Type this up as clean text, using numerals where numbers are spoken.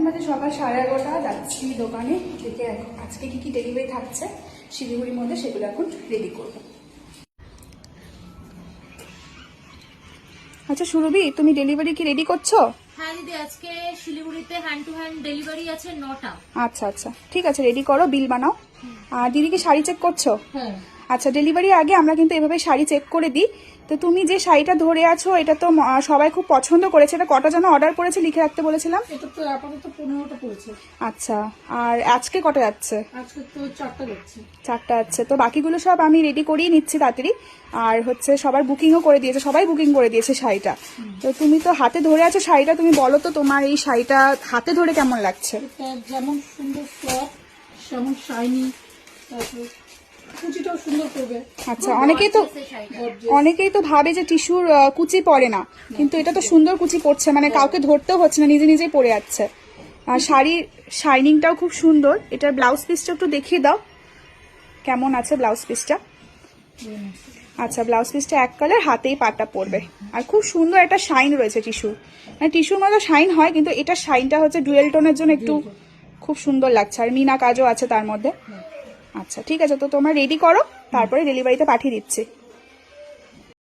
বাজে সকাল 11:30 যাচ্ছি দোকানে থেকে। আজকে কি কি ডেলিভারি থাকছে শিলিগুড়ির মধ্যে সেগুলো এখন রেডি করব। আচ্ছা সুরভি, তুমি ডেলিভারি কি রেডি করছো? হ্যাঁ দিদি, আজকে শিলিগুড়িতে হ্যান্ড টু হ্যান্ড ডেলিভারি আছে 9টা। আচ্ছা আচ্ছা ঠিক আছে, রেডি করো, বিল বানাও। আর দিদি কি শাড়ি চেক করছো? হ্যাঁ। আচ্ছা, ডেলিভারি আগে আমরা কিন্তু এভাবে শাড়ি চেক করে দিই। তো তুমি যে শাড়িটা ধরে আছো এটা তো সবাই খুব পছন্দ করেছে। এটা কটা যেন অর্ডার করেছে লিখে রাখতে বলেছিলাম। এটা তো আপাতত 15টা পড়েছে। আচ্ছা, আর আজকে কটা যাচ্ছে? আজকে তো 4টা যাচ্ছে। 4টা যাচ্ছে। তো বাকিগুলো সব আমি রেডি করিয়ে নিচ্ছি তাড়াতাড়ি। আর হচ্ছে সবার বুকিংও করে দিয়েছে, সবাই বুকিং করে দিয়েছে শাড়িটা। তো তুমি তো হাতে ধরে আছো শাড়িটা, তুমি বলো তো তোমার এই শাড়িটা হাতে ধরে কেমন লাগছে? এটা যেমন সুন্দর সফট, যেমন শাইনি, তারপর কুচিটাও সুন্দর করবে। আচ্ছা, অনেকেই তো ভাবে যে টিস্যুর কুচি পড়ে না, কিন্তু এটা তো সুন্দর কুচি পড়ছে, মানে কাউকে ধরতেও হচ্ছে না, নিজে নিজেই পড়ে যাচ্ছে। আর শাড়ির শাইনিংটাও খুব সুন্দর। এটার ব্লাউজ পিসটা একটু দেখিয়ে দাও, কেমন আছে ব্লাউজ পিসটা? আচ্ছা, ব্লাউজ পিসটা এক কালার, হাতেই পাটটা পড়বে। আর খুব সুন্দর একটা শাইন রয়েছে টিস্যুর, মানে টিস্যুর মতো শাইন হয়, কিন্তু এটা শাইনটা হচ্ছে ডুয়েল টোনের জন্য একটু খুব সুন্দর লাগছে। আর মিনা কাজও আছে তার মধ্যে। আচ্ছা ঠিক আছে, তো তোমরা রেডি করো, তারপরে ডেলিভারিতে পাঠিয়ে দিচ্ছি।